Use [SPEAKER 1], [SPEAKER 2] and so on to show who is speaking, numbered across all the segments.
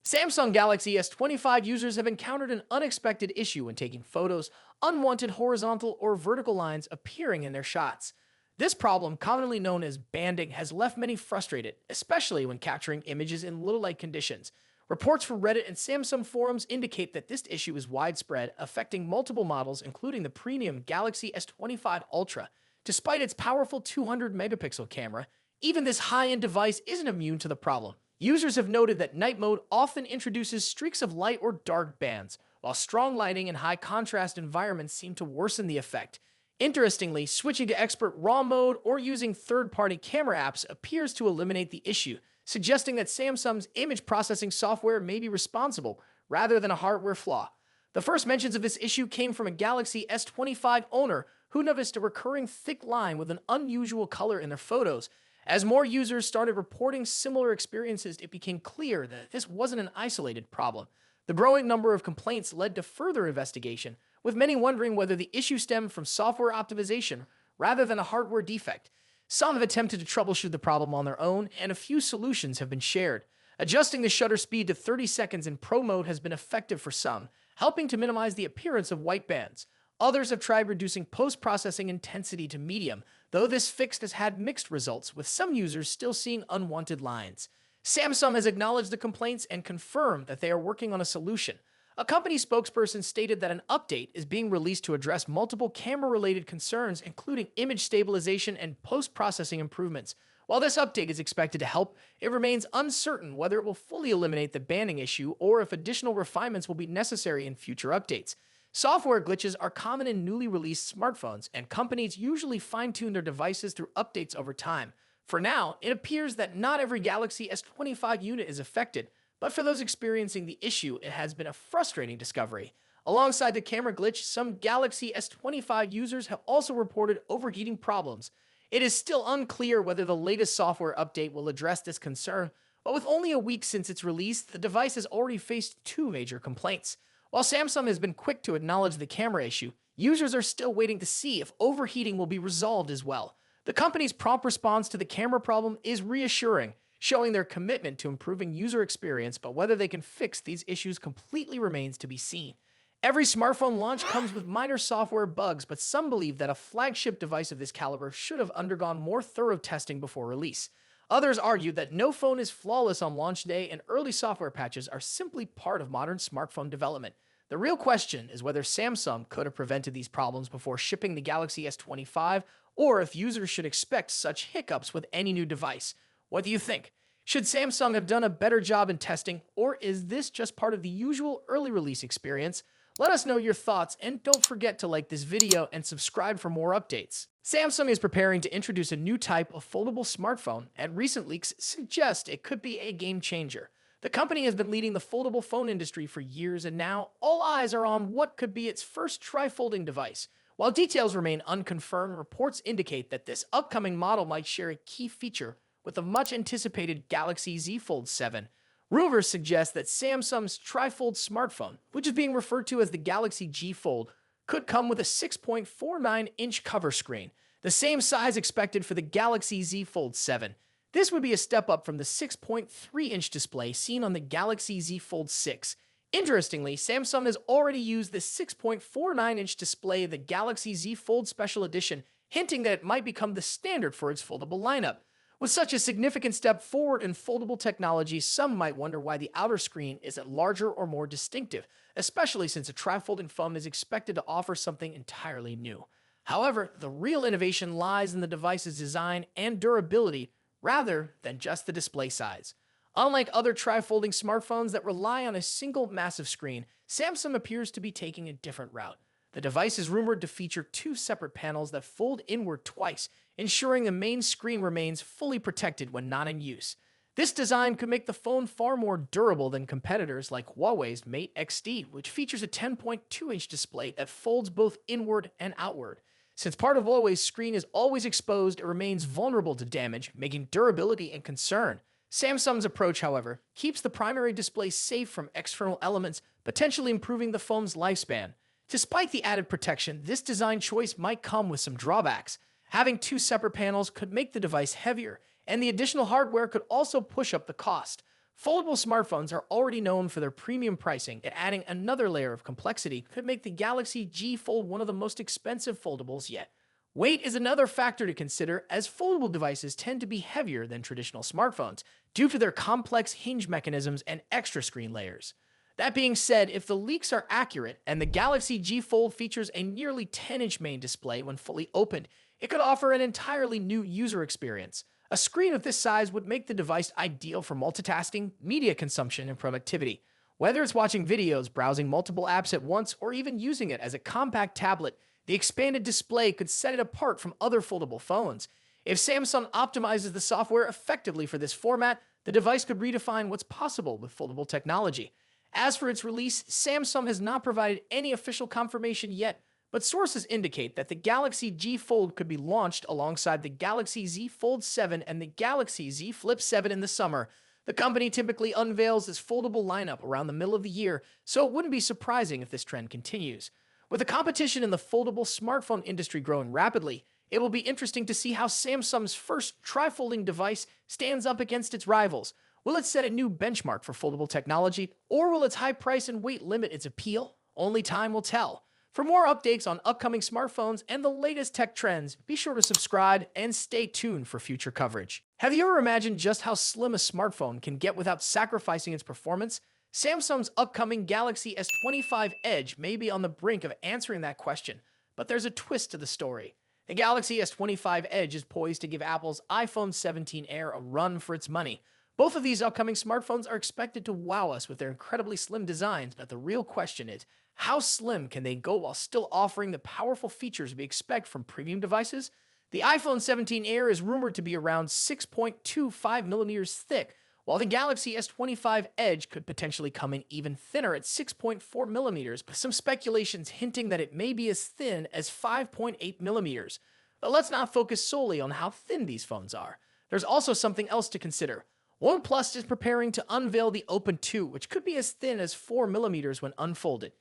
[SPEAKER 1] Samsung Galaxy S25 users have encountered an unexpected issue when taking photos, unwanted horizontal or vertical lines appearing in their shots. This problem, commonly known as banding, has left many frustrated, especially when capturing images in low light conditions. Reports from Reddit and Samsung forums indicate that this issue is widespread, affecting multiple models, including the premium Galaxy S25 Ultra. Despite its powerful 200 megapixel camera, even this high-end device isn't immune to the problem. Users have noted that night mode often introduces streaks of light or dark bands, while strong lighting and high contrast environments seem to worsen the effect. Interestingly, switching to expert RAW mode or using third-party camera apps appears to eliminate the issue, suggesting that Samsung's image processing software may be responsible, rather than a hardware flaw. The first mentions of this issue came from a Galaxy S25 owner who noticed a recurring thick line with an unusual color in their photos. As more users started reporting similar experiences, it became clear that this wasn't an isolated problem. The growing number of complaints led to further investigation, with many wondering whether the issue stemmed from software optimization rather than a hardware defect. Some have attempted to troubleshoot the problem on their own, and a few solutions have been shared. Adjusting the shutter speed to 30 seconds in Pro mode has been effective for some, helping to minimize the appearance of white bands. Others have tried reducing post-processing intensity to medium, though this fix has had mixed results, with some users still seeing unwanted lines. Samsung has acknowledged the complaints and confirmed that they are working on a solution. A company spokesperson stated that an update is being released to address multiple camera-related concerns, including image stabilization and post-processing improvements. While this update is expected to help, it remains uncertain whether it will fully eliminate the banding issue or if additional refinements will be necessary in future updates. Software glitches are common in newly released smartphones, and companies usually fine-tune their devices through updates over time. For now, it appears that not every Galaxy S25 unit is affected, but for those experiencing the issue, it has been a frustrating discovery. Alongside the camera glitch, some Galaxy S25 users have also reported overheating problems. It is still unclear whether the latest software update will address this concern, but with only a week since its release, the device has already faced two major complaints. While Samsung has been quick to acknowledge the camera issue, users are still waiting to see if overheating will be resolved as well. The company's prompt response to the camera problem is reassuring, showing their commitment to improving user experience, but whether they can fix these issues completely remains to be seen. Every smartphone launch comes with minor software bugs, but some believe that a flagship device of this caliber should have undergone more thorough testing before release. Others argue that no phone is flawless on launch day, and early software patches are simply part of modern smartphone development. The real question is whether Samsung could have prevented these problems before shipping the Galaxy S25, or if users should expect such hiccups with any new device. What do you think? Should Samsung have done a better job in testing, or is this just part of the usual early release experience? Let us know your thoughts, and don't forget to like this video and subscribe for more updates. Samsung is preparing to introduce a new type of foldable smartphone, and recent leaks suggest it could be a game changer. The company has been leading the foldable phone industry for years, and now all eyes are on what could be its first tri-folding device. While details remain unconfirmed, reports indicate that this upcoming model might share a key feature with the much-anticipated Galaxy Z Fold 7. Rumors suggest that Samsung's tri-fold smartphone, which is being referred to as the Galaxy G Fold, could come with a 6.49-inch cover screen, the same size expected for the Galaxy Z Fold 7. This would be a step up from the 6.3-inch display seen on the Galaxy Z Fold 6. Interestingly, Samsung has already used the 6.49-inch display of the Galaxy Z Fold Special Edition, hinting that it might become the standard for its foldable lineup. With such a significant step forward in foldable technology, some might wonder why the outer screen isn't larger or more distinctive, especially since a tri-folding phone is expected to offer something entirely new. However, the real innovation lies in the device's design and durability rather than just the display size. Unlike other tri-folding smartphones that rely on a single massive screen, Samsung appears to be taking a different route. The device is rumored to feature two separate panels that fold inward twice, ensuring the main screen remains fully protected when not in use. This design could make the phone far more durable than competitors like Huawei's Mate X-D, which features a 10.2-inch display that folds both inward and outward. Since part of Huawei's screen is always exposed, it remains vulnerable to damage, making durability a concern. Samsung's approach, however, keeps the primary display safe from external elements, potentially improving the phone's lifespan. Despite the added protection, this design choice might come with some drawbacks. Having two separate panels could make the device heavier, and the additional hardware could also push up the cost. Foldable smartphones are already known for their premium pricing, and adding another layer of complexity could make the Galaxy G Fold one of the most expensive foldables yet. Weight is another factor to consider, as foldable devices tend to be heavier than traditional smartphones due to their complex hinge mechanisms and extra screen layers. That being said, if the leaks are accurate and the Galaxy G Fold features a nearly 10-inch main display when fully opened, it could offer an entirely new user experience. A screen of this size would make the device ideal for multitasking, media consumption, and productivity. Whether it's watching videos, browsing multiple apps at once, or even using it as a compact tablet, the expanded display could set it apart from other foldable phones. If Samsung optimizes the software effectively for this format, the device could redefine what's possible with foldable technology. As for its release, Samsung has not provided any official confirmation yet, but sources indicate that the Galaxy G Fold could be launched alongside the Galaxy Z Fold 7 and the Galaxy Z Flip 7 in the summer. The company typically unveils this foldable lineup around the middle of the year, so it wouldn't be surprising if this trend continues. With the competition in the foldable smartphone industry growing rapidly, it will be interesting to see how Samsung's first tri-folding device stands up against its rivals. Will it set a new benchmark for foldable technology, or will its high price and weight limit its appeal? Only time will tell. For more updates on upcoming smartphones and the latest tech trends, be sure to subscribe and stay tuned for future coverage. Have you ever imagined just how slim a smartphone can get without sacrificing its performance? Samsung's upcoming Galaxy S25 Edge may be on the brink of answering that question, but there's a twist to the story. The Galaxy S25 Edge is poised to give Apple's iPhone 17 Air a run for its money. Both of these upcoming smartphones are expected to wow us with their incredibly slim designs, but the real question is, how slim can they go while still offering the powerful features we expect from premium devices? The iPhone 17 Air is rumored to be around 6.25 millimeters thick, while the Galaxy S25 Edge could potentially come in even thinner at 6.4 millimeters, with some speculations hinting that it may be as thin as 5.8 millimeters. But let's not focus solely on how thin these phones are. There's also something else to consider. OnePlus is preparing to unveil the Open 2, which could be as thin as 4 millimeters when unfolded.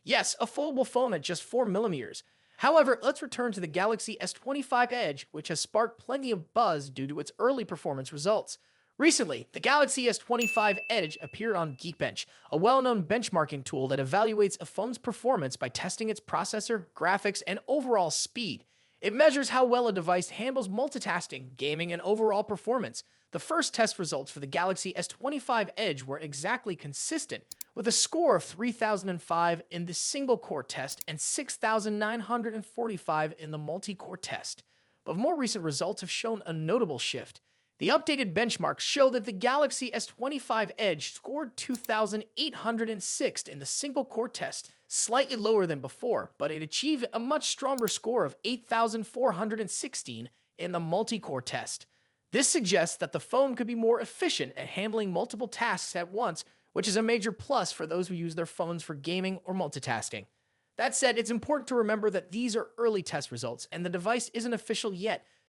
[SPEAKER 1] Yes, a foldable phone at just 4 millimeters. However, let's return to the Galaxy S25 Edge, which has sparked plenty of buzz due to its early performance results. Recently, the Galaxy S25 Edge appeared on Geekbench, a well-known benchmarking tool that evaluates a phone's performance by testing its processor, graphics, and overall speed. It measures how well a device handles multitasking, gaming, and overall performance. The first test results for the Galaxy S25 Edge were exactly consistent, with a score of 3,005 in the single-core test and 6,945 in the multi-core test. But more recent results have shown a notable shift. The updated benchmarks show that the Galaxy S25 Edge scored 2,806 in the single-core test, slightly lower than before, but it achieved a much stronger score of 8,416 in the multi-core test. This suggests that the phone could be more efficient at handling multiple tasks at once, which is a major plus for those who use their phones for gaming or multitasking. That said, it's important to remember that these are early test results, and the device isn't official yet.